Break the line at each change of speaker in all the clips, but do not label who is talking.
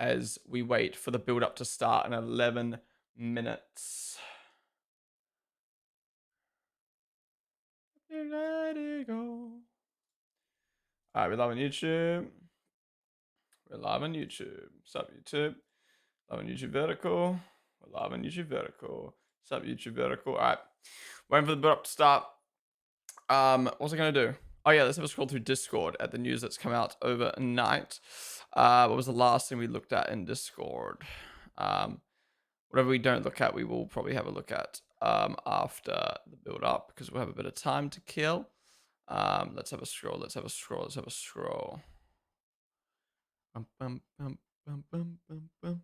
as we wait for the build-up to start in 11 minutes. Let it go. All right, we're live on YouTube. We're live on YouTube. Sup, YouTube? Live on YouTube vertical. We're live on YouTube vertical. Sup, YouTube vertical. All right, waiting for the build-up to start. What was I gonna do? Oh yeah, let's have a scroll through Discord at the news that's come out overnight. What was the last thing we looked at in Discord? Whatever we don't look at, we will probably have a look at after the build up because we'll have a bit of time to kill. Let's have a scroll. Let's have a scroll. Let's have a scroll. Bum, bum, bum, bum, bum, bum, bum.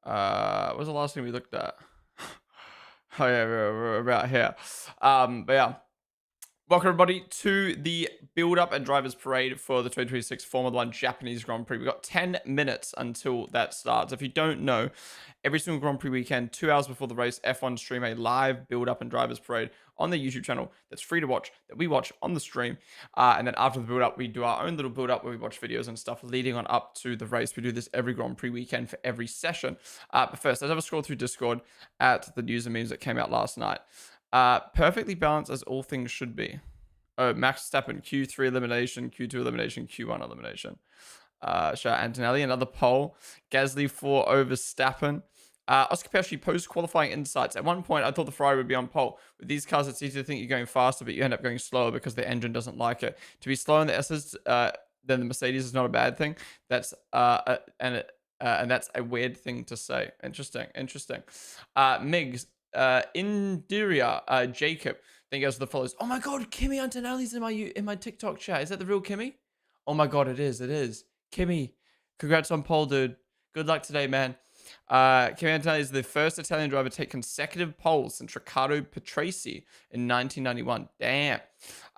What was the last thing we looked at? Oh yeah, we're about here. But yeah. Welcome everybody to the build-up and drivers parade for the 2026 Formula 1 Japanese Grand Prix. We've got 10 minutes until that starts. If you don't know, every single Grand Prix weekend, 2 hours before the race, F1 stream a live build-up and drivers parade on their YouTube channel that's free to watch, that we watch on the stream. And then after the build-up, we do our own little build-up where we watch videos and stuff leading on up to the race. We do this every Grand Prix weekend for every session. But first, let's have a scroll through Discord at the news and memes that came out last night. Perfectly balanced as all things should be. Oh, Max Verstappen, Q3 elimination, Q2 elimination, Q1 elimination. Shout out Antonelli, another poll. Gasly 4 over Verstappen. Oscar Pesci, post-qualifying insights. At one point, I thought the Ferrari would be on pole. With these cars, it's easy to think you're going faster, but you end up going slower because the engine doesn't like it. To be slower in the S's than the Mercedes is not a bad thing. That's and that's a weird thing to say. Interesting. Migs, Indiria, Jacob. Then he goes to the follows. Oh my god, Kimmy Antonelli's in my TikTok chat. Is that the real Kimmy? Oh my god, it is. Kimmy, congrats on pole, dude. Good luck today, man. Kimmy Antonelli is the first Italian driver to take consecutive poles since Riccardo Patrese in 1991. Damn.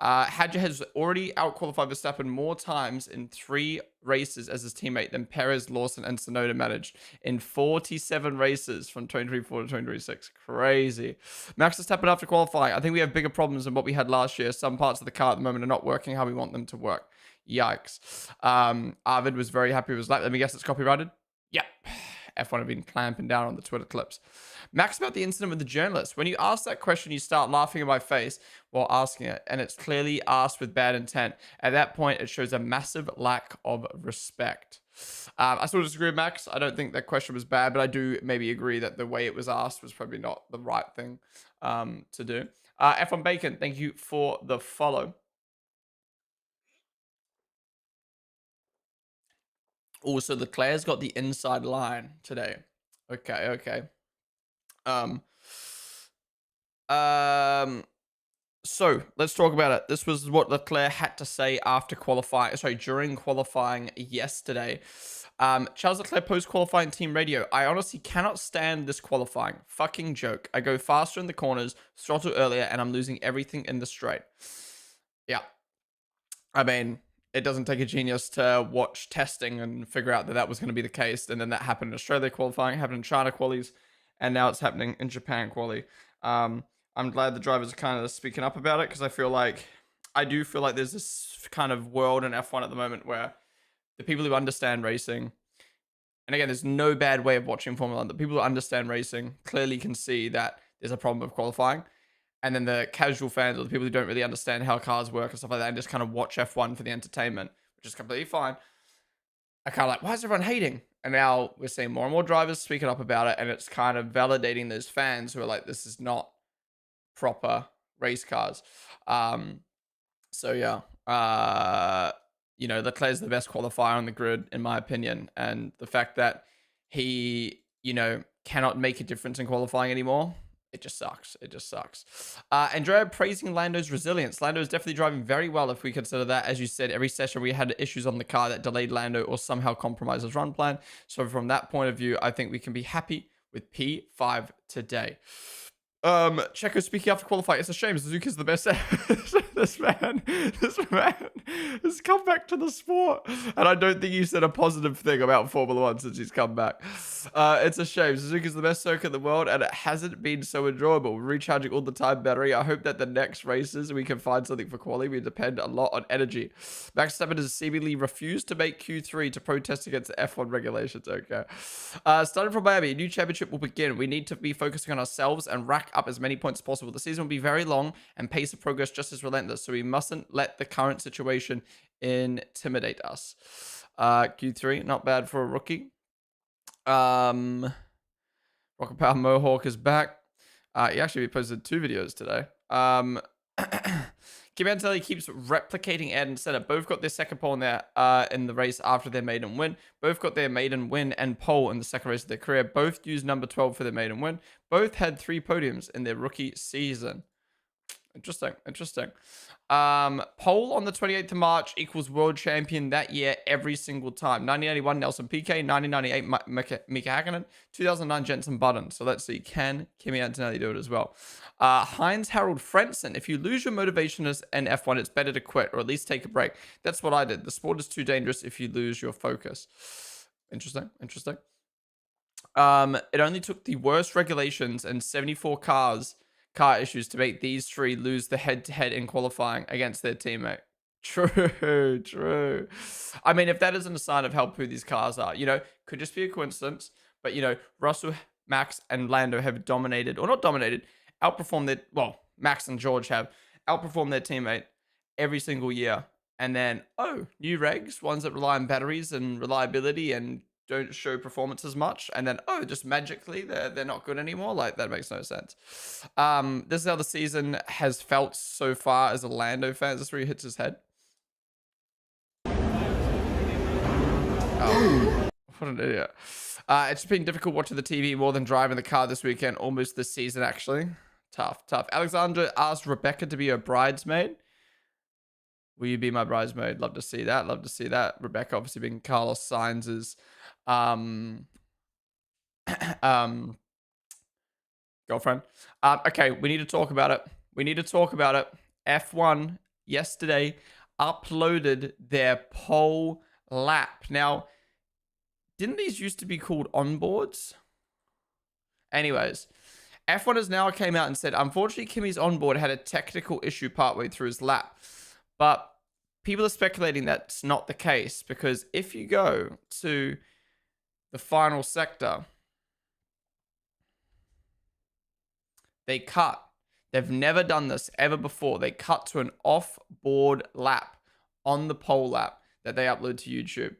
Hadja has already outqualified Verstappen more times in 3 races as his teammate than Perez, Lawson, and Tsunoda managed in 47 races from 2024 to 2026. Crazy. Max Verstappen after qualifying. I think we have bigger problems than what we had last year. Some parts of the car at the moment are not working how we want them to work. Yikes. Arvid was very happy with his lap. Let me guess it's copyrighted? Yep. F1 have been clamping down on the Twitter clips. Max, about the incident with the journalist. When you ask that question, you start laughing in my face while asking it, and it's clearly asked with bad intent. At that point, it shows a massive lack of respect. I still disagree with Max. I don't think that question was bad, but I do maybe agree that the way it was asked was probably not the right thing to do. F1 Bacon, thank you for the follow. Also, Leclerc's got the inside line today. Okay. So let's talk about it. This was what Leclerc had to say during qualifying yesterday. Charles Leclerc post-qualifying team radio. I honestly cannot stand this qualifying. Fucking joke. I go faster in the corners, throttle earlier, and I'm losing everything in the straight. Yeah. I mean, it doesn't take a genius to watch testing and figure out that was going to be the case. And then that happened in Australia qualifying, happened in China qualies, and now it's happening in Japan quali. I'm glad the drivers are kind of speaking up about it because I do feel like there's this kind of world in F1 at the moment where the people who understand racing, and again, there's no bad way of watching Formula 1, the people who understand racing clearly can see that there's a problem with qualifying. And then the casual fans or the people who don't really understand how cars work and stuff like that and just kind of watch F1 for the entertainment, which is completely fine, are kind of like, why is everyone hating? And now we're seeing more and more drivers speaking up about it, and it's kind of validating those fans who are like, this is not proper race cars. So yeah, Leclerc's the best qualifier on the grid, in my opinion. And the fact that he, cannot make a difference in qualifying anymore, it just sucks. Andrea praising Lando's resilience. Lando is definitely driving very well if we consider that. As you said, every session we had issues on the car that delayed Lando or somehow compromised his run plan. So from that point of view, I think we can be happy with P5 today. Checo speaking after qualifying. It's a shame. Suzuka's the best. this man has come back to the sport. And I don't think he said a positive thing about Formula One since he's come back. It's a shame. Suzuka's the best circuit in the world, and it hasn't been so enjoyable. We're recharging all the time battery. I hope that the next races we can find something for quality. We depend a lot on energy. Max Verstappen has seemingly refused to make Q3 to protest against the F1 regulations. Okay. Starting from Miami, a new championship will begin. We need to be focusing on ourselves and rack up as many points as possible. The season will be very long and pace of progress just as relentless, so we mustn't let the current situation intimidate us. Q3, not bad for a rookie. Rocket Power Mohawk is back. He actually posted 2 videos today. Kimi Antonelli keeps replicating Ed and Senna. Both got their second pole in the race after their maiden win. Both got their maiden win and pole in the second race of their career. Both used number 12 for their maiden win. Both had 3 podiums in their rookie season. Interesting. Pole on the 28th of March equals world champion that year every single time. 1981 Nelson Piquet, 1998 Mika Hakkinen, 2009 Jenson Button. So let's see, can Kimi Antonelli do it as well? Heinz Harold Frentzen, if you lose your motivation in F1, it's better to quit or at least take a break. That's what I did. The sport is too dangerous if you lose your focus. Interesting. It only took the worst regulations and 74 car issues to make these 3 lose the head-to-head in qualifying against their teammate. True. I mean, if that isn't a sign of how poo these cars are, could just be a coincidence. But, Russell, Max, and Lando have dominated, or not dominated, Max and George have outperformed their teammate every single year. And then, new regs, ones that rely on batteries and reliability and don't show performance as much, and then just magically they're not good anymore. Like, that makes no sense. This is how the season has felt so far as a Lando fan. Is this where he hits his head? Oh, what an idiot. It's been difficult watching the TV more than driving the car this weekend, almost this season actually. Tough. Alexandra asked Rebecca to be her bridesmaid. Will you be my bridesmaid? Love to see that. Rebecca obviously being Carlos Sainz's girlfriend. Okay, we need to talk about it. F1 yesterday uploaded their pole lap. Now, didn't these used to be called onboards? Anyways, F1 has now came out and said, unfortunately, Kimi's onboard had a technical issue partway through his lap. But people are speculating that's not the case, because if you go to the final sector, they cut. They've never done this ever before. They cut to an off-board lap on the pole lap that they upload to YouTube.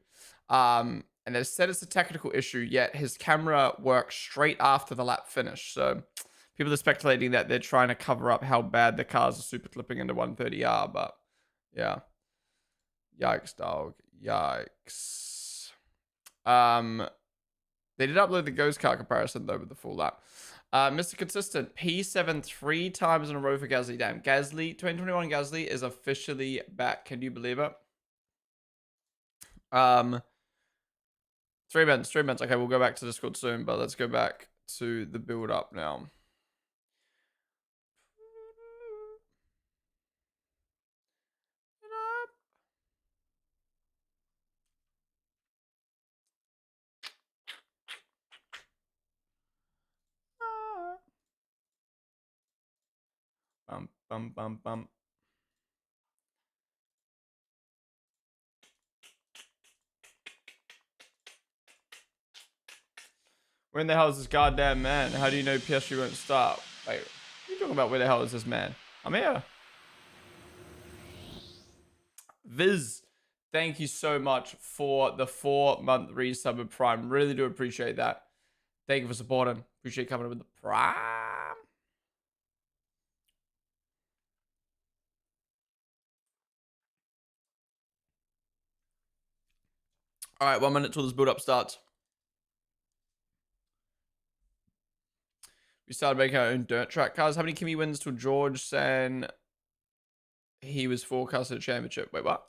And they said it's a technical issue, yet his camera works straight after the lap finish. So people are speculating that they're trying to cover up how bad the cars are super clipping into 130R, but yeah. Yikes, dog. Yikes. They did upload the ghost car comparison, though, with the full lap. Mr. Consistent, P7 3 times in a row for Gasly. Damn, Gasly, 2021 Gasly is officially back. Can you believe it? 3 minutes. Okay, we'll go back to Discord soon, but let's go back to the build-up now. Bum. Where in the hell is this goddamn man? How do you know PSG won't stop? Wait, what are you talking about? Where the hell is this man? I'm here. Viz, thank you so much for the 4-month resub of Prime. Really do appreciate that. Thank you for supporting. Appreciate coming up with the Prime. All right, 1 minute till this build-up starts. We started making our own dirt track cars. How many Kimi wins till George saying he was forecasted a championship? Wait, what?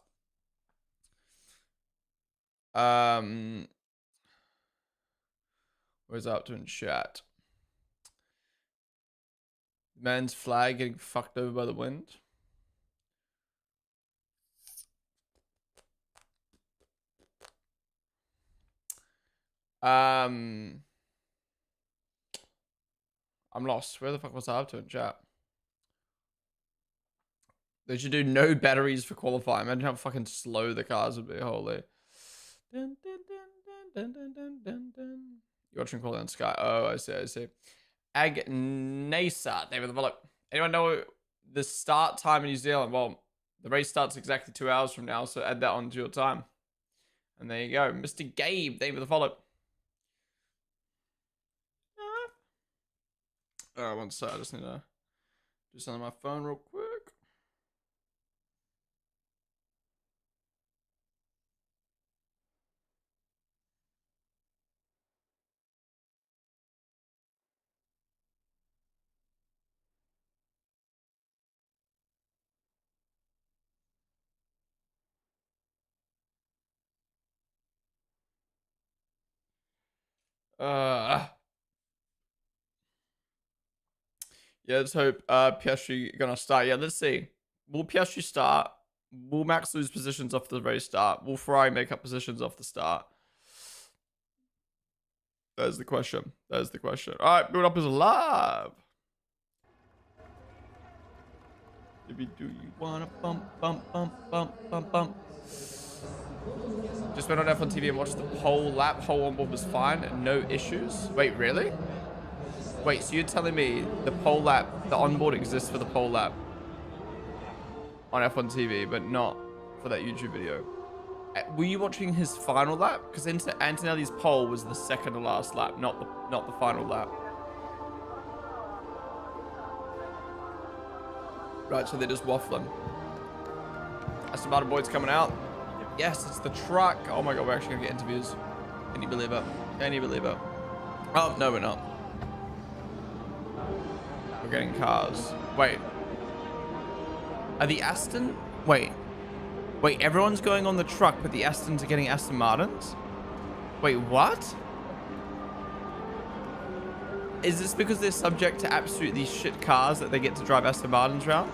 Where's up to in chat? Man's flag getting fucked over by the wind. I'm lost. Where the fuck was I up to in chat? They should do no batteries for qualifying. Imagine how fucking slow the cars would be. Holy. Dun, dun, dun, dun, dun, dun, dun, dun. You're watching Qualifying Sky. Oh, I see, I see. Agnesa. David the Volop. Anyone know the start time in New Zealand? Well, the race starts exactly 2 hours from now, so add that onto your time. And there you go. Mr. Gabe, David the Volop. One sec. I just need to do something on my phone real quick. Yeah, let's hope Piastri gonna start. Yeah, let's see. Will Piastri start? Will Max lose positions off the very start? Will Ferrari make up positions off the start? That is the question. That is the question. All right, build up is alive. Maybe do you wanna bump, bump, bump, bump, bump, bump? Just went on F1 TV and watched the whole lap. Whole onboard was fine. No issues. Wait, really? Wait, so you're telling me the pole lap, the onboard exists for the pole lap on F1 TV, but not for that YouTube video? Were you watching his final lap? Because Antonelli's pole was the second to last lap, not the final lap. Right, so they're just waffling. Aston Martin boys coming out. Yes, it's the truck. Oh my god, we're actually gonna get interviews. Can you believe it? Can you believe it? Oh, no, we're not. We're getting cars. Wait. Are the Aston? Wait. Wait, everyone's going on the truck, but the Astons are getting Aston Martins? Wait, what? Is this because they're subject to absolutely shit cars that they get to drive Aston Martins around?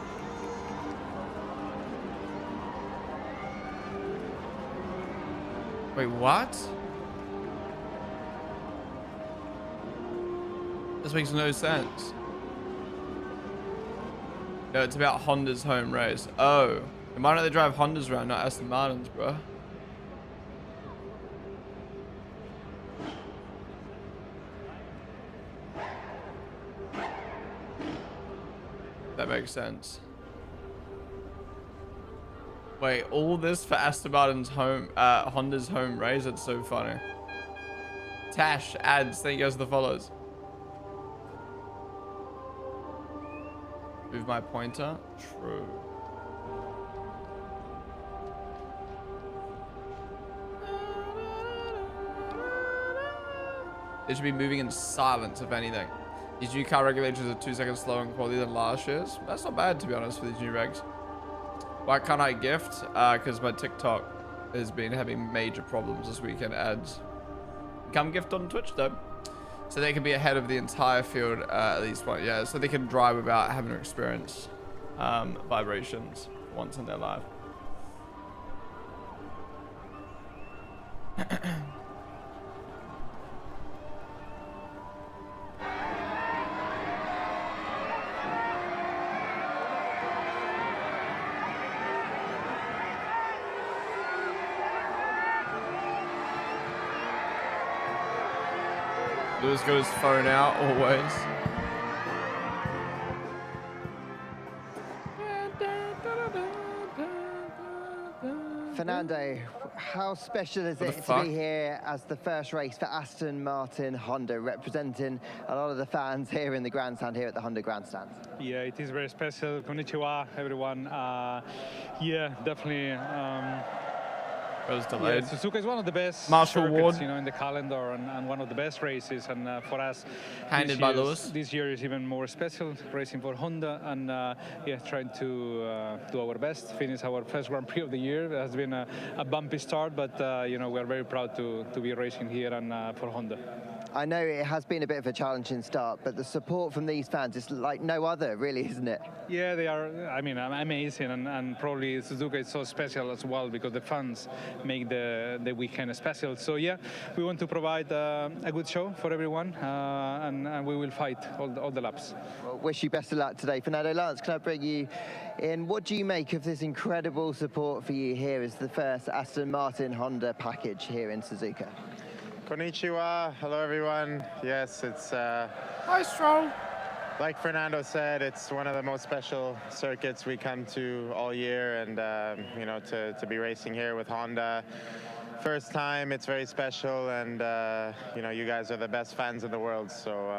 Wait, what? This makes no sense. No, it's about Honda's home race. Oh. Why don't they drive Hondas around, not Aston Martins, bro? That makes sense. Wait, all this for Aston Martin's home, Honda's home race? It's so funny. Tash adds, thank you guys for the follows. Move my pointer. True. They should be moving in silence, if anything. These new car regulations are 2 seconds slower in quality than last year's. That's not bad, to be honest, for these new regs. Why can't I gift? Because my TikTok has been having major problems this weekend. Ads. Come gift on Twitch, though. So they can be ahead of the entire field at least one. Yeah, so they can drive without having to experience vibrations once in their life. Lewis goes phone out always.
Fernando, how special is it to be here as the first race for Aston Martin Honda, representing a lot of the fans here in the grandstand, here at the Honda grandstand?
Yeah, it is very special. Konnichiwa, everyone. Yeah, definitely.
Delayed.
Yeah, Suzuka is one of the best
Marshall
circuits,
Ward,
you know, in the calendar, and one of the best races. And for us,
handed by Lewis.
This year is even more special, racing for Honda, and yeah, trying to do our best, finish our first Grand Prix of the year. It has been a bumpy start, but you know, we are very proud to be racing here and for Honda.
I know it has been a bit of a challenging start, but the support from these fans is like no other, really, isn't it?
Yeah, they are, I mean, amazing, and probably Suzuka is so special as well because the fans make the weekend special. So yeah, we want to provide a good show for everyone, and we will fight all the laps.
Well, wish you best of luck today. Fernando, Lance, can I bring you in? What do you make of this incredible support for you here as the first Aston Martin Honda package here in Suzuka?
Konnichiwa, hello everyone. Yes, it's
Hi, Stroll.
like Fernando said, it's one of the most special circuits we come to all year, and you know, to be racing here with Honda. First time, it's very special, and you know, you guys are the best fans in the world, so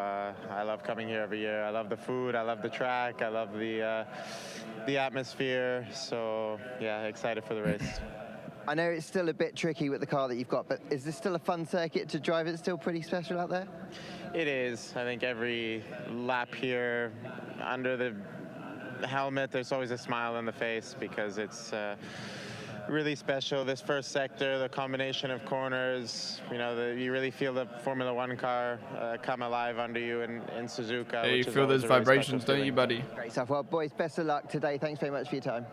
I love coming here every year. I love the food, I love the track, I love the atmosphere, so yeah, excited for the race.
I know it's still a bit tricky with the car that you've got, but is this still a fun circuit to drive? It's still pretty special out there?
It is. I think every lap here, under the helmet, there's always a smile on the face because it's really special. This first sector, the combination of corners, you know, you really feel the Formula One car come alive under you in Suzuka.
Yeah, you feel those vibrations, don't you, buddy?
Great stuff. Well, boys, best of luck today. Thanks very much for your time.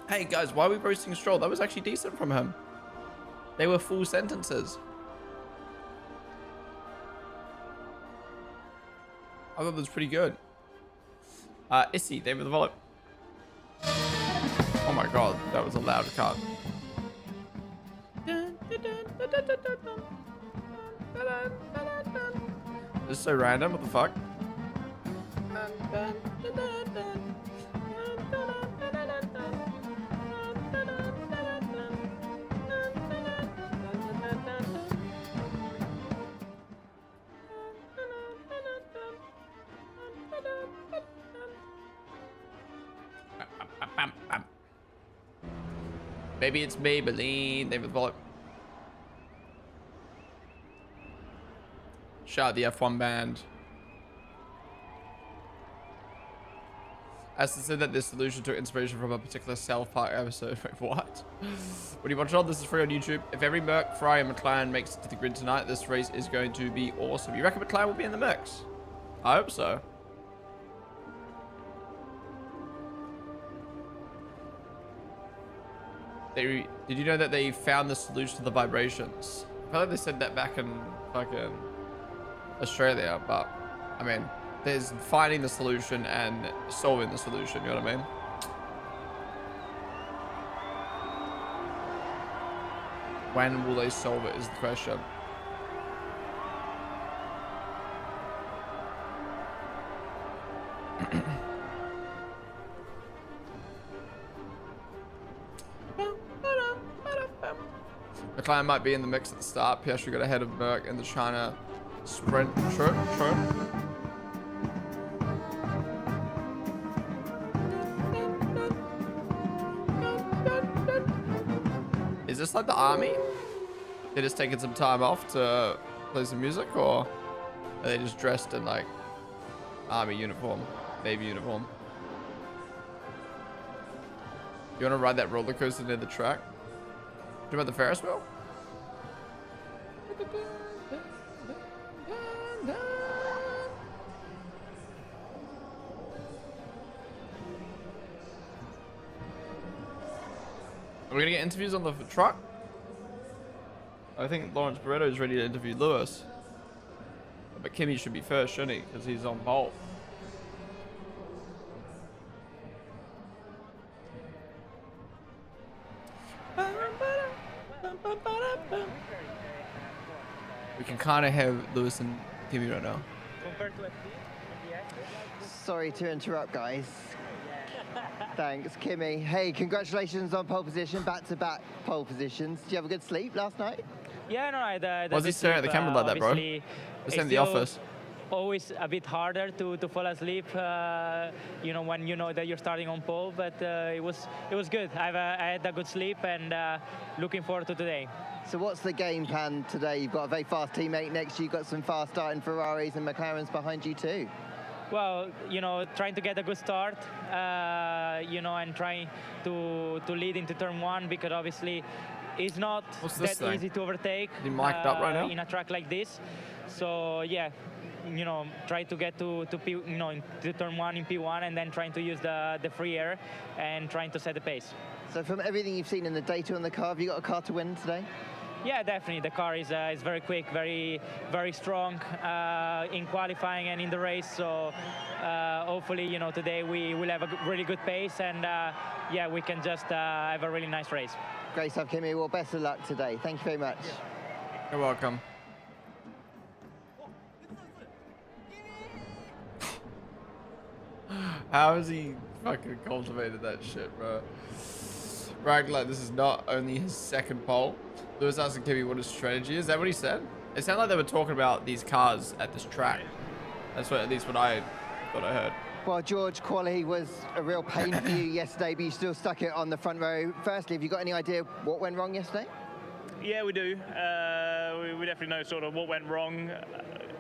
Hey guys, why are we roasting Stroll? That was actually decent from him. They were full sentences. I thought that was pretty good. Issy, David the Volley. Oh my god, that was a loud cut. This is so random, what the fuck? Maybe it's Maybelline, David Bullock. Shout out the F1 band. Aston said that this solution took inspiration from a particular South Park episode. Wait, what? What do you watch on? This is free on YouTube. If every Merc, Ferrari, and McLaren makes it to the grid tonight, this race is going to be awesome. You reckon McLaren will be in the mix? I hope so. Did you know that they found the solution to the vibrations? I feel like they said that back in fucking Australia, but I mean, there's finding the solution and solving the solution, you know what I mean? When will they solve it is the question. McLaren might be in the mix at the start. Piastri got ahead of Merck in the China sprint. True. Is this like the army? They're just taking some time off to play some music, or are they just dressed in like army uniform, navy uniform? You want to ride that roller coaster near the track? What about the Ferris wheel? Are we gonna get interviews on the truck? I think Lawrence Barretto is ready to interview Lewis. But Kimmy should be first, shouldn't he? Because he's on pole. We can kind of have Lewis and Kimmy right now.
Sorry to interrupt, guys. Thanks, Kimmy. Hey, congratulations on pole position, back-to-back pole positions. Did you have a good sleep last night?
Yeah, no, I
Why is he staring at the camera like that, bro? It's in the office.
Always a bit harder to fall asleep, you know, when you know that you're starting on pole. But it was good. I had a good sleep, and looking forward to today.
So what's the game plan today? You've got a very fast teammate next to you. You've got some fast starting Ferraris and McLarens behind you too.
Well, trying to get a good start, and trying to lead into turn one, because obviously it's not that easy to overtake in a track like this. So yeah, try to get to turn one in P1, and then trying to use the free air and trying to set the pace.
So from everything you've seen in the data on the car, have you got a car to win today?
Yeah, definitely. The car is very quick, very strong in qualifying and in the race. So hopefully, today we will have a really good pace, and yeah, we can just have a really nice race.
Great stuff, Kimi. Well, best of luck today. Thank you very much.
You're welcome. How has he fucking cultivated that shit, bro? Right, like, this is not only his second pole. Lewis asking Kimi what his strategy is. Is that what he said? It sounded like they were talking about these cars at this track. That's what, at least what I thought I heard.
Well, George, quali was a real pain for you yesterday, but you still stuck it on the front row. Firstly, have you got any idea what went wrong yesterday?
Yeah, we do. We definitely know sort of what went wrong.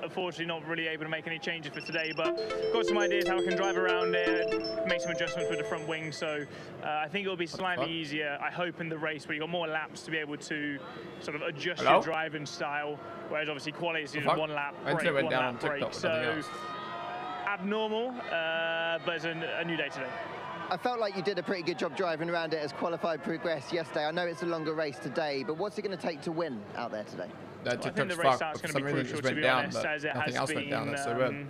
Unfortunately, not really able to make any changes for today, but got some ideas how we can drive around it, make some adjustments with the front wing. So I think it'll be slightly easier, I hope, in the race where you've got more laps to be able to sort of adjust your driving style. Whereas obviously quali is one lap break, one lap break. So abnormal, but it's a new day today.
I felt like you did a pretty good job driving around it as qualified progressed yesterday. I know it's a longer race today, but what's it going to take to win out there today?
I think the race start's going to be crucial, to be honest, as it has been.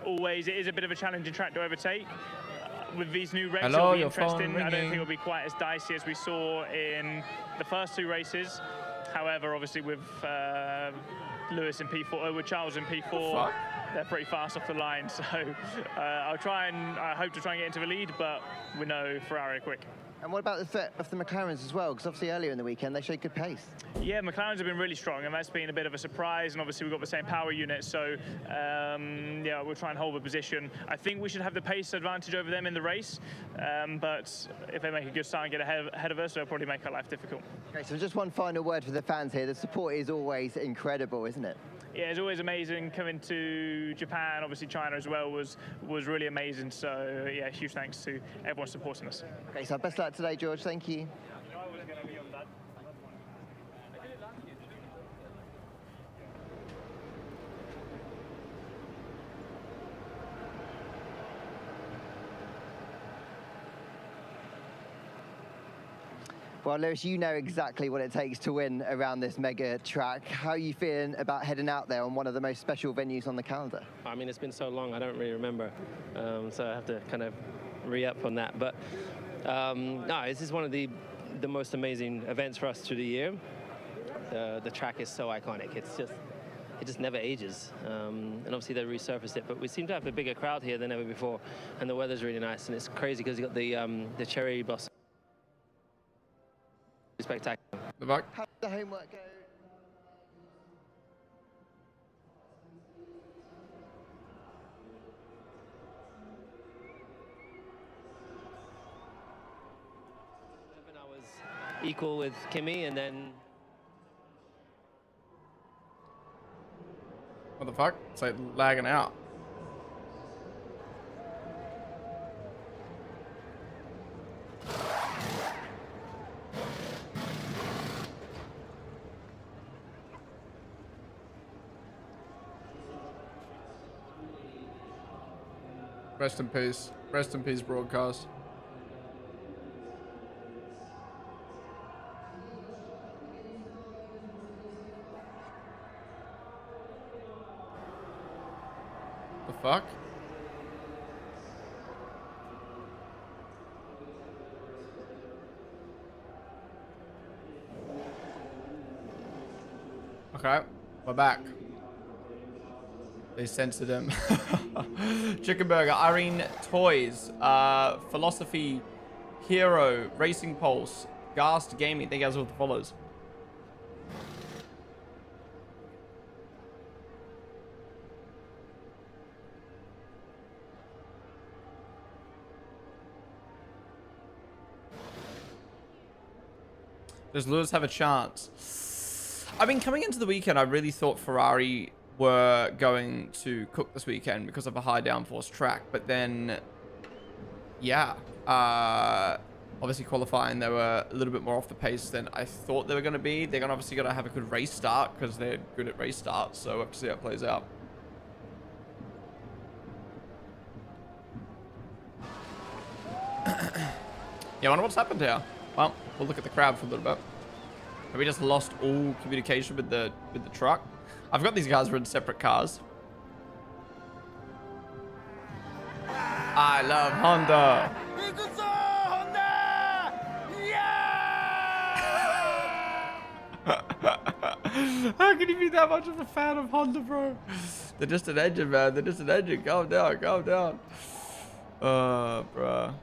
Always, it is a bit of a challenging track to overtake. With these new regs, it'll be interesting. I don't think it'll be quite as dicey as we saw in the first two races. However, obviously with Lewis in P4, with Charles in P4, they're pretty fast off the line. So I hope to try and get into the lead, but we know Ferrari are quick.
And what about the fit of the McLarens as well? Because obviously earlier in the weekend they showed good pace.
Yeah, McLarens have been really strong, and that's been a bit of a surprise. And obviously we've got the same power unit, so yeah, we'll try and hold the position. I think we should have the pace advantage over them in the race, but if they make a good start and get ahead of us, they'll probably make our life difficult.
Okay, so just one final word for the fans here. The support is always incredible, isn't it?
Yeah, it's always amazing. Coming to Japan, obviously China as well, was really amazing. So yeah, huge thanks to everyone supporting us.
Okay, so best luck today, George. Thank you. Well, Lewis, you know exactly what it takes to win around this mega track. How are you feeling about heading out there on one of the most special venues on the calendar?
I mean, it's been so long, I don't really remember. So I have to kind of re-up on that. But no, this is one of the most amazing events for us through the year. The track is so iconic. It just never ages. And obviously they resurfaced it, but we seem to have a bigger crowd here than ever before. And the weather's really nice. And it's crazy because you've got the cherry blossom. Spectacular.
The back.
How did the homework go?
I was equal with Kimi, and then
What the fuck? It's like lagging out. Rest in peace. Rest in peace, broadcast. The fuck? Okay, we're back. They censored him. Chicken Burger, Irene Toys, Philosophy Hero, Racing Pulse, Ghast Gaming. Thank you guys all the follows. Does Lewis have a chance? I mean, coming into the weekend, I really thought Ferrari were going to cook this weekend because of a high downforce track. But then, yeah, obviously qualifying, they were a little bit more off the pace than I thought they were going to be. They're obviously going to have a good race start because they're good at race starts. So we'll have to see how it plays out. Yeah, I wonder what's happened here. Well, we'll look at the crowd for a little bit. Have we just lost all communication with the truck? I've got these guys who are in separate cars. I love Honda. How can you be that much of a fan of Honda, bro? They're just an engine, man. They're just an engine. Calm down, calm down. Bruh.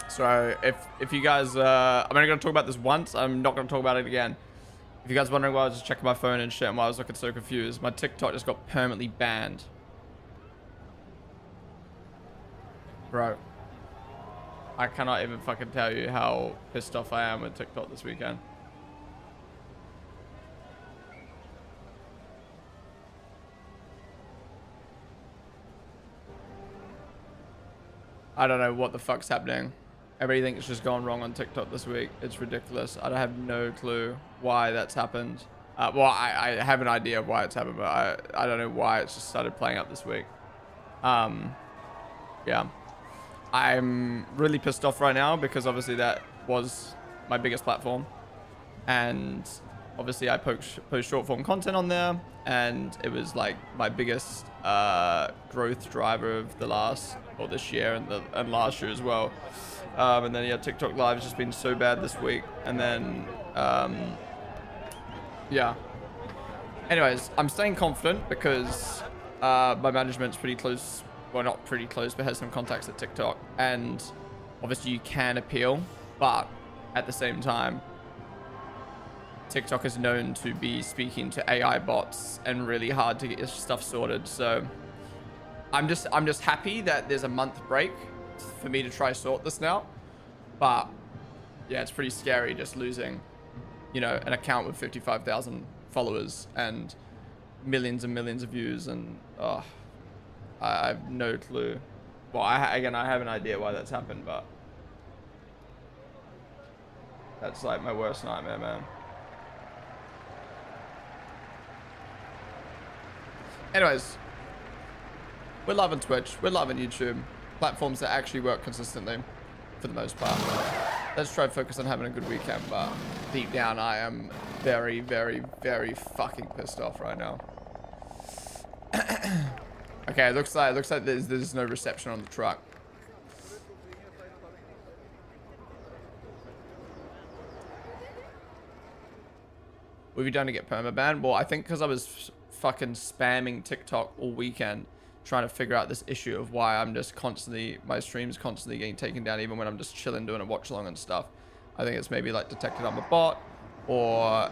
So if you guys, I'm only going to talk about this once. I'm not going to talk about it again. If you guys are wondering why I was just checking my phone and shit and why I was looking so confused, my TikTok just got permanently banned. Bro. I cannot even fucking tell you how pissed off I am with TikTok this weekend. I don't know what the fuck's happening. Everything's just gone wrong on TikTok this week. It's ridiculous. I have no clue why that's happened. Well, I have an idea of why it's happened, but I don't know why it's just started playing up this week. Yeah. I'm really pissed off right now because obviously that was my biggest platform. And obviously I post short form content on there. And it was like my biggest growth driver of this year and last year as well. And then, yeah, TikTok Live has just been so bad this week. And then, yeah. Anyways, I'm staying confident because my management's pretty close. Well, not pretty close, but has some contacts at TikTok. And obviously you can appeal. But at the same time, TikTok is known to be speaking to AI bots and really hard to get your stuff sorted. So I'm just happy that there's a month break for me to try sort this now. But yeah, it's pretty scary just losing, you know, an account with 55,000 followers and millions and millions of views. And I have no clue. Well, again, I have an idea why that's happened, but that's like my worst nightmare, man. Anyways, we're loving Twitch. We're loving YouTube. Platforms that actually work consistently for the most part. Let's try to focus on having a good weekend, but deep down I am very, very, very fucking pissed off right now. Okay, it looks like there's no reception on the truck. What have you done to get permabanned? Well, I think because I was fucking spamming TikTok all weekend trying to figure out this issue of why I'm just constantly, my stream's constantly getting taken down even when I'm just chilling doing a watch along and stuff. I think it's maybe like detected I'm a bot, or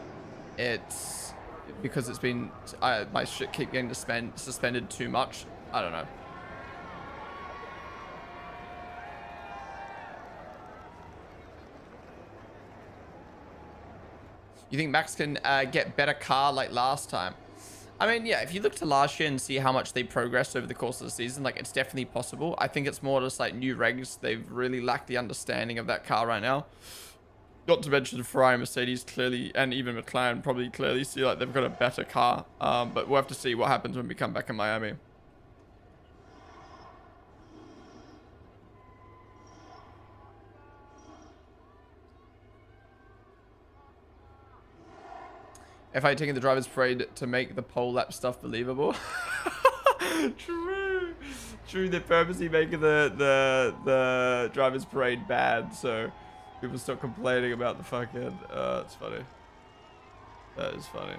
it's because it's been, my shit keep getting suspended too much. I don't know. You think Max can get better car like last time? I mean, yeah, if you look to last year and see how much they progressed over the course of the season, like, it's definitely possible. I think it's more just, like, new regs. They've really lacked the understanding of that car right now. Not to mention Ferrari and Mercedes clearly, and even McLaren probably clearly see, like, they've got a better car. But we'll have to see what happens when we come back in Miami. If I had taken the driver's parade to make the pole lap stuff believable. True, they're purposely making the driver's parade bad, so People stop complaining about the fucking. It's funny. That is funny.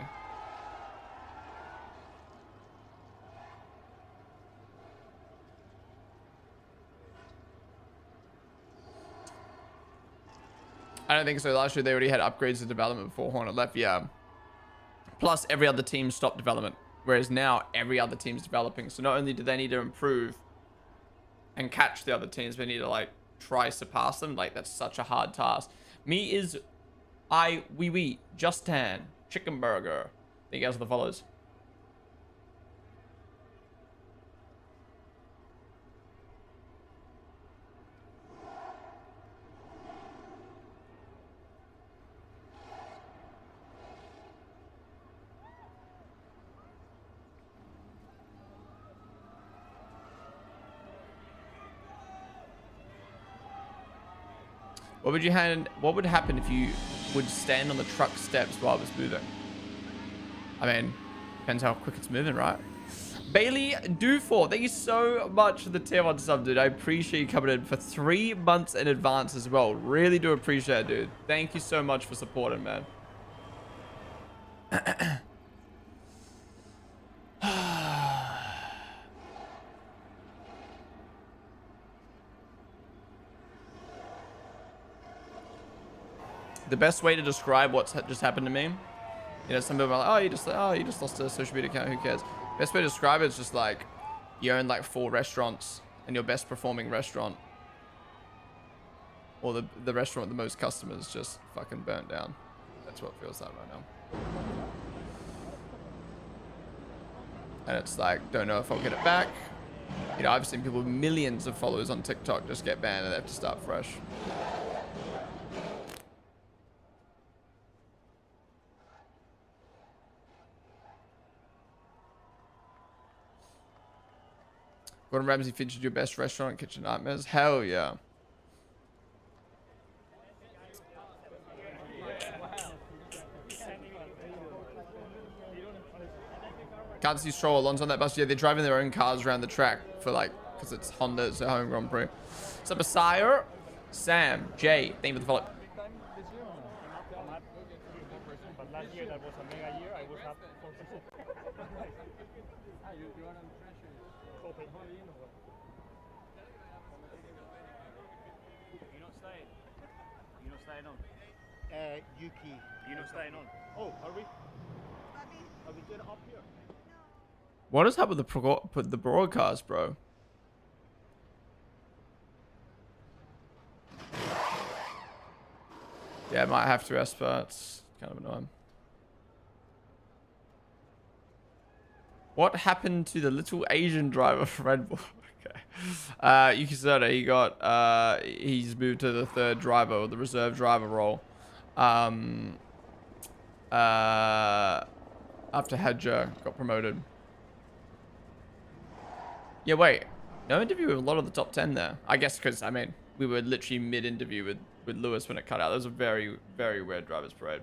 I don't think so. Last year they already had upgrades to development before Hornet left. Yeah. Plus every other team stopped development. Whereas now every other team's developing. So not only do they need to improve and catch the other teams, they need to like try surpass them. Like that's such a hard task. Me is we Justin Chicken Burger. Thank you guys for the follows. What would happen if you would stand on the truck steps while it was moving? I mean, depends how quick it's moving, right? Bailey Dufour, thank you so much for the tier 1 sub, dude. I appreciate you coming in for 3 months in advance as well. Really do appreciate it, dude. Thank you so much for supporting, man. The best way to describe what's just happened to me, you know, some people are like, oh, you just lost a social media account, who cares? Best way to describe it is just like you own like 4 restaurants and your best performing restaurant or the restaurant with the most customers just fucking burnt down. That's what it feels like right now. And it's like, don't know if I'll get it back. You know, I've seen people with millions of followers on TikTok just get banned and they have to start fresh. Gordon Ramsay featured your best restaurant in Kitchen Nightmares. Hell yeah. Can't see Stroll Alonso on that bus. Yeah, they're driving their own cars around the track for like, because it's Honda, it's a home Grand Prix. What's up, Messiah? Sam, Jay, thank you for the follow.
But last year that was a mega year. I was up for You're not staying on.
Yuki.
You're not staying on. Oh, are we? Are we good up here?
What is up with the broadcast, bro? Yeah, I might have to Esper. It's kind of annoying. What happened to the little Asian driver for Red Bull? Okay. Yuki Tsunoda, he's moved to the 3rd driver or the reserve driver role. After Hedger got promoted. Yeah, wait. No interview with a lot of the top 10 there. I guess because, I mean, we were literally mid-interview with Lewis when it cut out. That was a very, very weird driver's parade.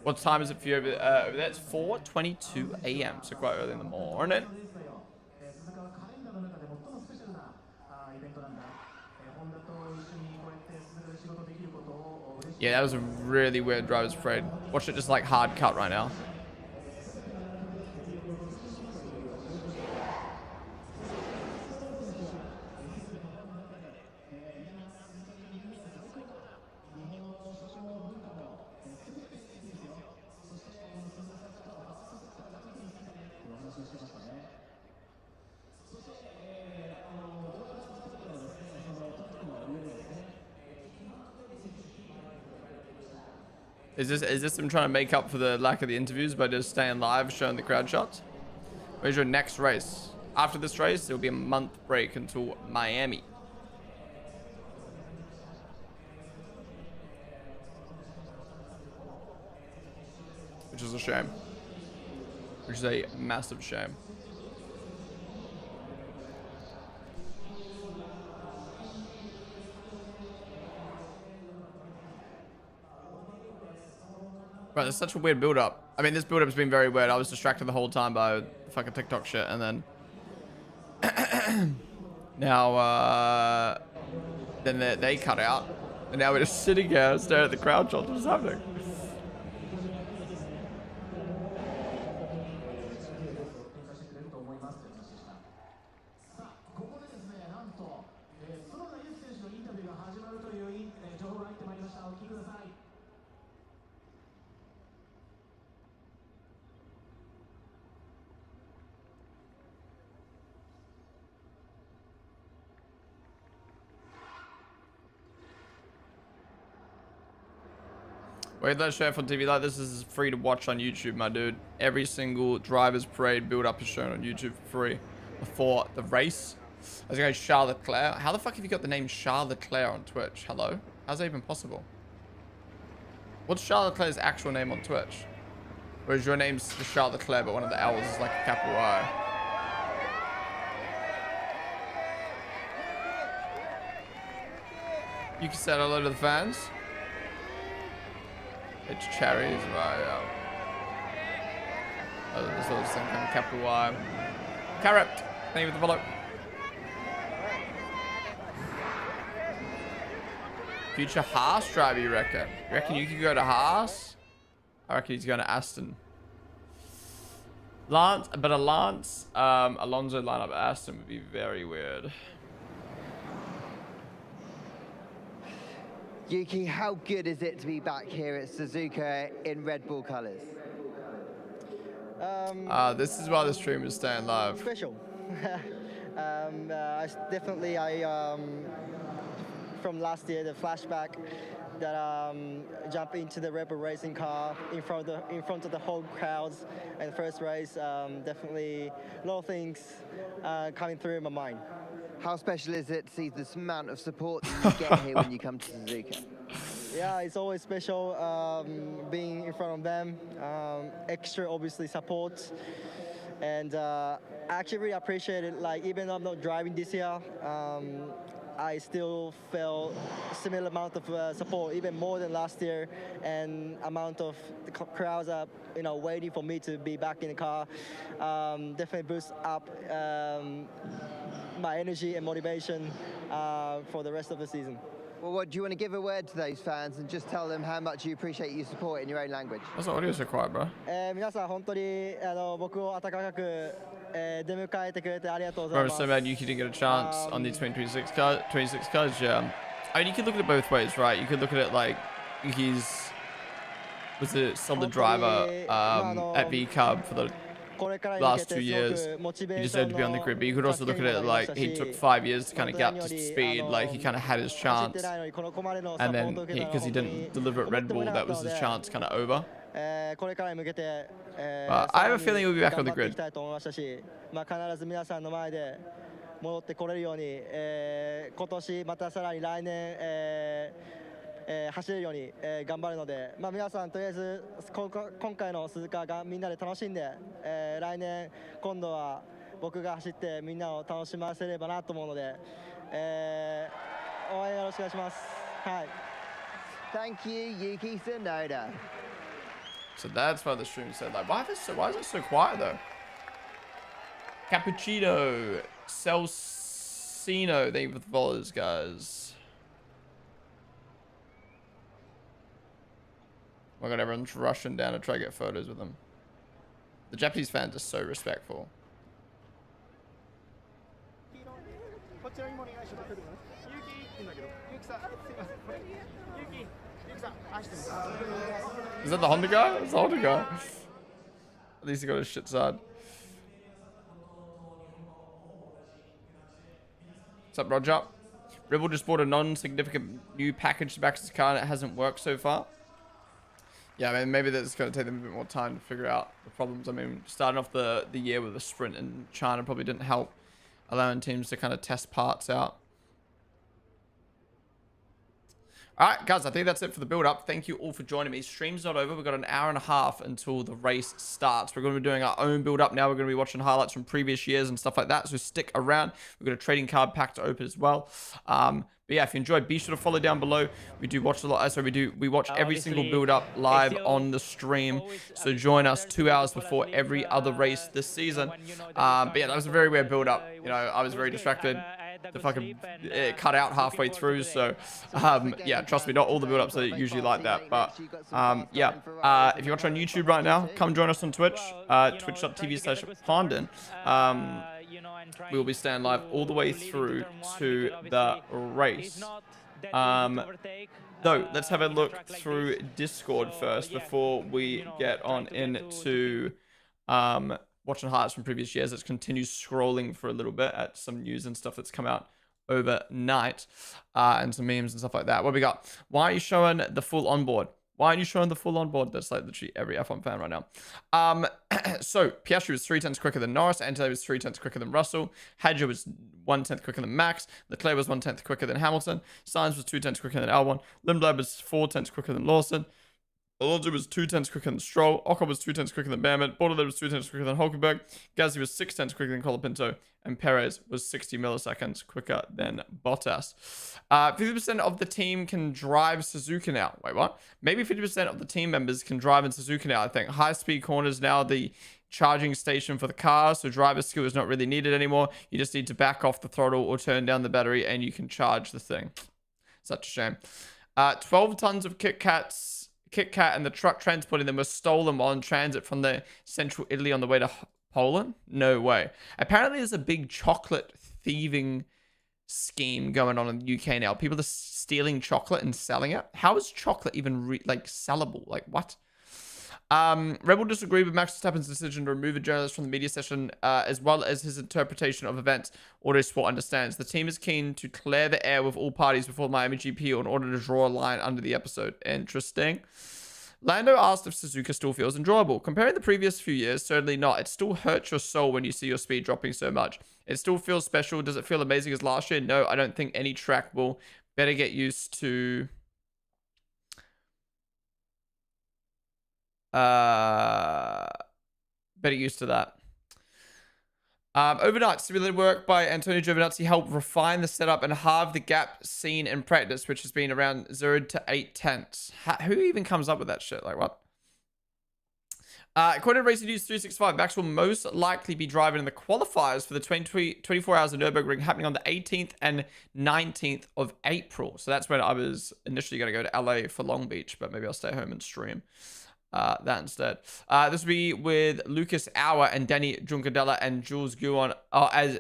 What time is it for you over there? It's 4:22 a.m. So quite early in the morning. Yeah, that was a really weird driver's parade. Watch it just like hard cut right now. Is this them trying to make up for the lack of the interviews by just staying live, showing the crowd shots? Where's your next race? After this race, it'll be a month break until Miami. Which is a shame. which is a massive shame. Right, there's such a weird build-up. I mean, this build-up has been very weird. I was distracted the whole time by fucking TikTok shit, and then now then they cut out, and now we're just sitting here staring at the crowd shot. What's happening? Wait, let's share on TV. Like, this is free to watch on YouTube, my dude. Every single driver's parade build-up is shown on YouTube for free before the race. I was going to Charles Leclerc. How the fuck have you got the name Charles Leclerc on Twitch? Hello? How's that even possible? What's Charles Leclerc's actual name on Twitch? Or is your name's just Charles Leclerc, but one of the L's is like a capital I? You can say hello to the fans. It's cherries, right? Yeah. Oh, there's always some kind of capital Y. Carrot, thank you for the follow. Future Haas driver, you reckon? You reckon you could go to Haas? I reckon he's going to Aston. Alonso lineup at Aston would be very weird.
Yuki, how good is it to be back here at Suzuka in Red Bull colours?
This is why the stream is staying live.
Special. From last year, the flashback that jump into the Red Bull racing car in front of the whole crowds and first race, definitely a lot of things coming through in my mind.
How special is it to see this amount of support that you get here when you come to Suzuka?
Yeah, it's always special being in front of them. Extra, obviously, support. And I actually really appreciate it. Like, even though I'm not driving this year, I still felt similar amount of support, even more than last year, and amount of the crowds are, waiting for me to be back in the car. Definitely boosts up my energy and motivation for the rest of the season.
Well, what do you want to give a word to those fans and just tell them how much you appreciate your support in your own language?
That's audio so quiet, bro.
皆さん本当に僕を温かく出迎えてくれてありがとうござい
Bro,
ます。
so bad Yuki didn't get a chance on the 2026 cars, yeah. I mean, you could look at it both ways, right? You could look at it like Yuki's was a solid driver at V Cub for the last 2 years. He deserved to be on the grid, but you could also look at it like he took 5 years to kind of get up to speed. Like, he kind of had his chance, and then because he didn't deliver at Red Bull, that was his chance kind of over. I have a feeling he'll be back on the grid.
必ず皆さんの前で戻ってこれるように、今年またさらに来年、走れるように、頑張るので、皆さんとりあえず今回の鈴鹿がみんなで楽しんで、来年今度は僕が走ってみんなを楽しませればなと思うので、応援よろしくお願いします。はい。
Thank you, Yuki Tsunoda.
So that's why the stream said, like, why is it so quiet though? Cappuccino, Celsino, thank you for the followers, guys. Oh my god, everyone's rushing down to try to get photos with them. The Japanese fans are so respectful. Is that the Honda guy? It's the Honda guy. At least he got his shit side. What's up, Roger? Rebel just bought a non-significant new package to back to his car and it hasn't worked so far. Yeah, I mean, maybe that's going to take them a bit more time to figure out the problems. I mean, starting off the year with a sprint in China probably didn't help, allowing teams to kind of test parts out. All right, guys, I think that's it for the build-up. Thank you all for joining me. Stream's not over. We've got an hour and a half until the race starts. We're going to be doing our own build-up now. We're going to be watching highlights from previous years and stuff like that, so stick around. We've got a trading card pack to open as well. But yeah, if you enjoyed, be sure to follow down below. We do watch a lot. So we watch every single build-up live on the stream. So join us 2 hours before every other race this season. But yeah, that was a very weird build-up. You know, I was very distracted. The fucking cut out halfway through, so yeah, trust me, not all the build-ups are usually like that, but yeah, if you're watching on YouTube right now, come join us on Twitch, twitch.tv/Ponden. We will be staying live all the way through to the race. Though, let's have a look through Discord first before we get on into watching highlights from previous years. Let's continue scrolling for a little bit at some news and stuff that's come out overnight, and some memes and stuff like that. What we got? Why are you showing the full onboard? Why aren't you showing the full onboard? That's like literally every F1 fan right now. So Piastri was 3/10 quicker than Norris. Antonelli was 3/10 quicker than Russell. Hadjar was 1/10 quicker than Max. Leclerc was 1/10 quicker than Hamilton. Sainz was 2/10 quicker than Albon. Lindblad was 4/10 quicker than Lawson. Alonso was 2/10 quicker than Stroll. Ocon was 2/10 quicker than Behrman. Bordelais was 2/10 quicker than Hulkenberg. Gasly was 6/10 quicker than Colapinto. And Perez was 60 milliseconds quicker than Bottas. 50% of the team can drive Suzuka now. Wait, what? Maybe 50% of the team members can drive in Suzuka now, I think. High-speed corners now the charging station for the car, so driver skill is not really needed anymore. You just need to back off the throttle or turn down the battery, and you can charge the thing. Such a shame. 12 tons of Kit Kat and the truck transporting them were stolen while in transit from the central Italy on the way to Poland? No way. Apparently there's a big chocolate thieving scheme going on in the UK now. People are stealing chocolate and selling it. How is chocolate even sellable? Like, what? Red Bull disagreed with Max Verstappen's decision to remove a journalist from the media session, as well as his interpretation of events. Autosport understands. The team is keen to clear the air with all parties before Miami GP in order to draw a line under the episode. Interesting. Lando asked if Suzuka still feels enjoyable. Comparing the previous few years, certainly not. It still hurts your soul when you see your speed dropping so much. It still feels special. Does it feel amazing as last year? No, I don't think any track will. Better get used to... better used to that. Overnight, simulated work by Antonio Giovinazzi helped refine the setup and halve the gap seen in practice, which has been around 0 to 8/10. Who even comes up with that shit? Like, what? According to Racing News 365, Max will most likely be driving in the qualifiers for the 24 hours of Nürburgring happening on the 18th and 19th of April. So that's when I was initially going to go to LA for Long Beach, but maybe I'll stay home and stream that instead. This will be with Lucas Auer and Danny Juncadella and Jules Gounon, as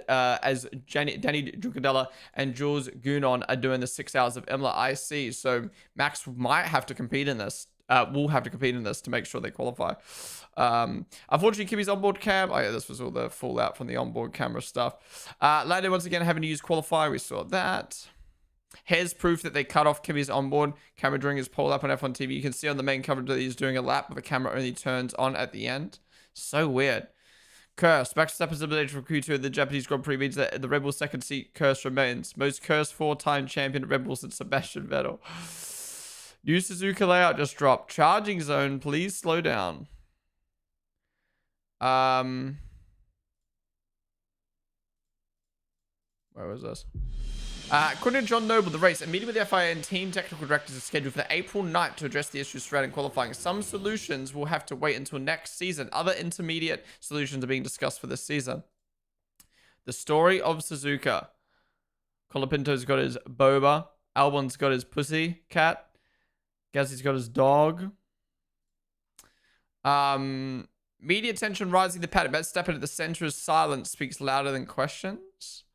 Danny Juncadella and Jules Gounon are doing the 6 hours of Imola. I see. So Max might have to compete in this. Will have to compete in this to make sure they qualify. Unfortunately, Kimi's onboard cam. Oh yeah, this was all the fallout from the onboard camera stuff. Lando once again having to use qualify. We saw that. Here's proof that they cut off Kimi's onboard camera during his pole up on F1 TV. You can see on the main coverage that he's doing a lap, but the camera only turns on at the end. So weird. Curse. Max Verstappen's elimination from Q2 at the Japanese Grand Prix means that the Red Bull second seat curse remains. Most cursed 4-time champion at Red Bull since Sebastian Vettel. New Suzuka layout just dropped. Charging zone, please slow down. Where was this? According to John Noble, the race, a meeting with the FIA and team technical directors is scheduled for April 9th to address the issues surrounding qualifying. Some solutions will have to wait until next season. Other intermediate solutions are being discussed for this season. The story of Suzuka. Colapinto's got his boba. Albon's got his pussy cat. Gasly's got his dog. Media attention rising the paddock. Verstappen at the center of silence speaks louder than questions.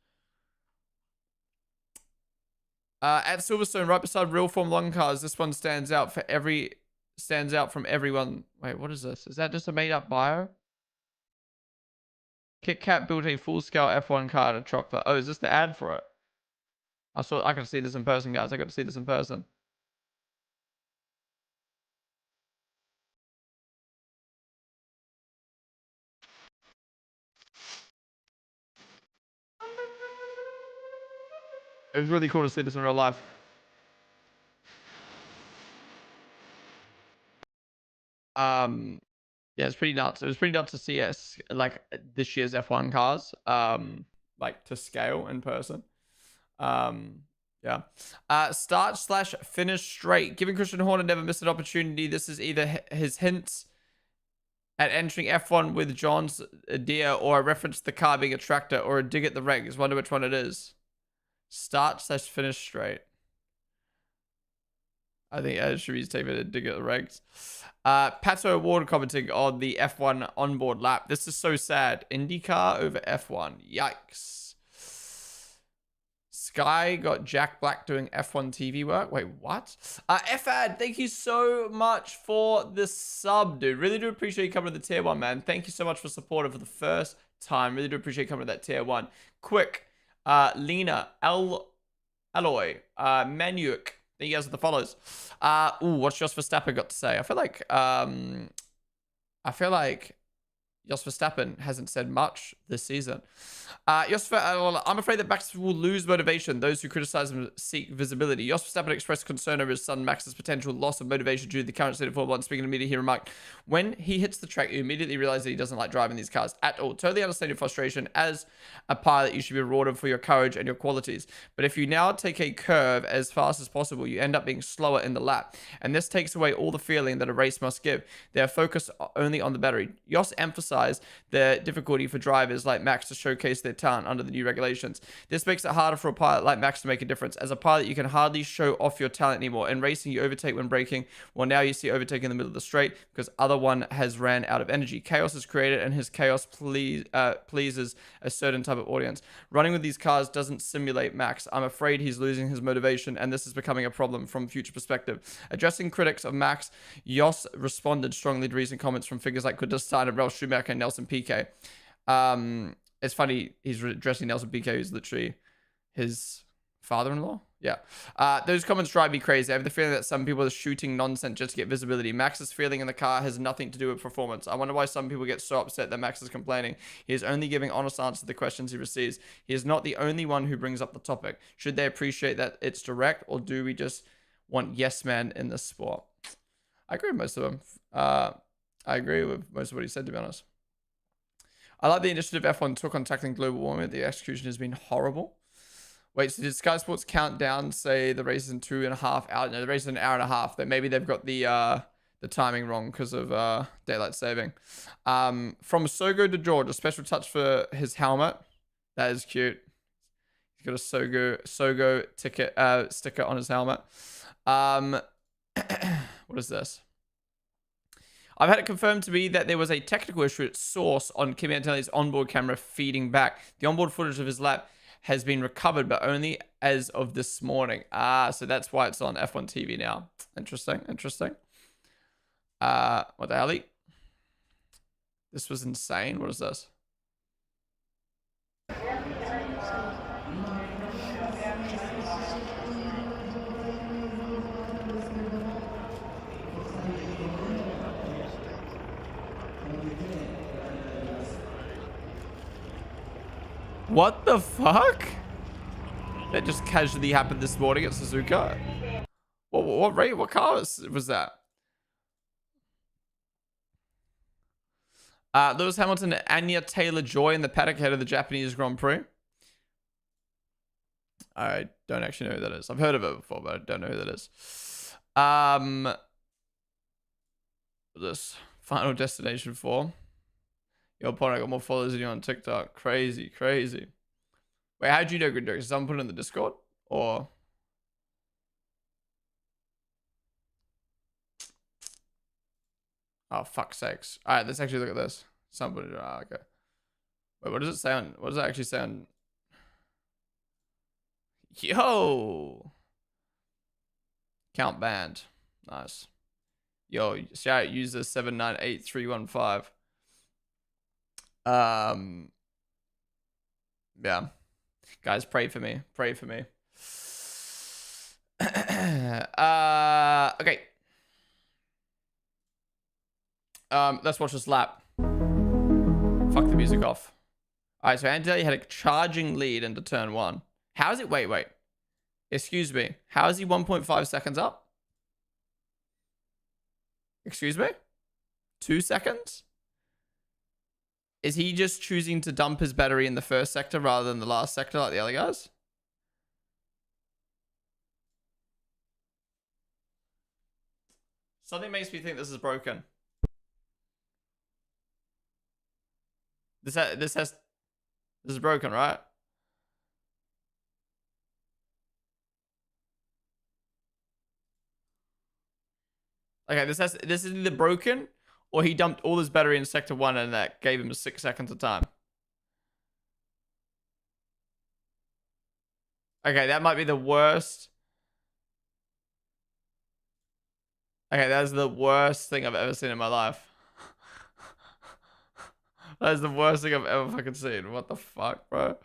At Silverstone, right beside real form long cars, this one stands out from everyone. Wait, what is this? Is that just a made-up bio? Kit Kat built a full-scale F1 car to chocolate. Oh, is this the ad for it? I can see this in person, guys. I got to see this in person. It was really cool to see this in real life. Yeah, it's pretty nuts. It was pretty nuts to see us like this year's F1 cars, like to scale in person. Yeah. Start/finish straight. Given Christian Horner never missed an opportunity, this is either his hints at entering F1 with John's idea, or a reference to the car being a tractor, or a dig at the regs. Wonder which one it is. Start/finish straight. I think it should be taken a dig at the regs. Pato Award commenting on the F1 onboard lap. This is so sad. IndyCar over F1. Yikes. Sky got Jack Black doing F1 TV work. Wait, what? FAD, thank you so much for the sub, dude. Really do appreciate you coming to the tier 1, man. Thank you so much for supporting for the first time. Really do appreciate you coming to that tier 1. Quick, Lena, Alloy, Manuk. Thank you guys for the follows. What's Jos Verstappen got to say? I feel like Jos Verstappen hasn't said much this season. I'm afraid that Max will lose motivation. Those who criticize him seek visibility. Jos Verstappen expressed concern over his son Max's potential loss of motivation due to the current state of Formula 1. Speaking to media, he remarked, when he hits the track, you immediately realize that he doesn't like driving these cars at all. Totally understand your frustration. As a pilot, you should be rewarded for your courage and your qualities. But if you now take a curve as fast as possible, you end up being slower in the lap. And this takes away all the feeling that a race must give. They are focused only on the battery. Jos emphasized the difficulty for drivers like Max to showcase their talent under the new regulations. This makes it harder for a pilot like Max to make a difference. As a pilot, you can hardly show off your talent anymore. In racing, you overtake when braking. Well, now you see overtaking in the middle of the straight because other one has ran out of energy. Chaos is created, and his chaos pleases a certain type of audience. Running with these cars doesn't simulate Max. I'm afraid he's losing his motivation, and this is becoming a problem from a future perspective. Addressing critics of Max, Jos responded strongly to recent comments from figures like Kudastan and Ralf Schumacher and Nelson Piquet. It's funny, he's addressing Nelson Piquet, who's literally his father-in-law. Yeah. Those comments drive me crazy. I have the feeling that some people are shooting nonsense just to get visibility. Max's feeling in the car has nothing to do with performance. I wonder why some people get so upset that Max is complaining. He is only giving honest answers to the questions he receives. He is not the only one who brings up the topic. Should they appreciate that it's direct, or do we just want yes man in this sport? I agree with most of them. I agree with most of what he said, to be honest. I like the initiative F1 took on tackling global warming. The execution has been horrible. Wait, so did Sky Sports Countdown say the race is in 2.5 hours? No, the race is an hour and a half. But maybe they've got the timing wrong because of daylight saving. From Sogo to George, a special touch for his helmet. That is cute. He's got a Sogo ticket sticker on his helmet. What is this? I've had it confirmed to me that there was a technical issue at source on Kimi Antonelli's onboard camera feeding back. The onboard footage of his lap has been recovered, but only as of this morning. So that's why it's on F1 TV now. Interesting. What the hell? This was insane. What is this? What the fuck? That just casually happened this morning at Suzuka. What rate? What car was that? Lewis Hamilton and Anya Taylor-Joy in the paddock ahead of the Japanese Grand Prix. I don't actually know who that is. I've heard of it before, but I don't know who that is. This Final Destination 4. Yo, Ponden, I got more followers than you on TikTok. Crazy. Wait, how'd you know, Good Dirk? Did someone put it in the Discord? Or... oh, fuck's sakes. Alright, let's actually look at this. Somebody... okay. Wait, what does it say on... what does it actually say on... yo! Count banned. Nice. Yo, shout out user 798315. Yeah. Guys, pray for me. Okay. Let's watch this lap. Fuck the music off. Alright, so Antonelli had a charging lead into turn 1. How is it? Wait. Excuse me. How is he 1.5 seconds up? Excuse me? 2 seconds? Is he just choosing to dump his battery in the first sector rather than the last sector like the other guys? Something makes me think this is broken. This is broken, right? Okay, this is either broken or he dumped all his battery in sector 1 and that gave him 6 seconds of time. Okay, that might be the worst. Okay, that's the worst thing I've ever seen in my life. That is the worst thing I've ever fucking seen. What the fuck, bro?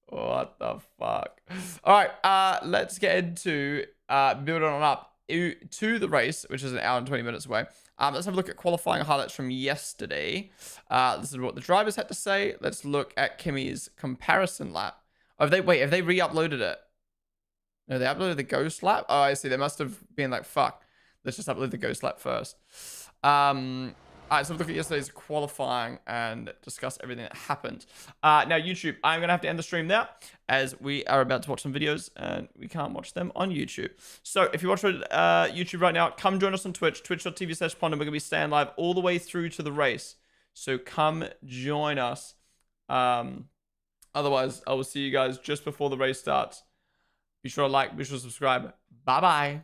What the fuck? All right, let's get into building on up to the race, which is an hour and 20 minutes away. Let's have a look at qualifying highlights from yesterday. This is what the drivers had to say. Let's look at Kimi's comparison lap. Oh, have they re-uploaded it? No, they uploaded the ghost lap. Oh, I see. They must have been like, fuck. Let's just upload the ghost lap first. All right, so look at yesterday's qualifying and discuss everything that happened. Now, YouTube, I'm going to have to end the stream there as we are about to watch some videos and we can't watch them on YouTube. So if you're watching YouTube right now, come join us on Twitch, twitch.tv/Ponden. We're going to be staying live all the way through to the race. So come join us. Otherwise, I will see you guys just before the race starts. Be sure to like, be sure to subscribe. Bye-bye.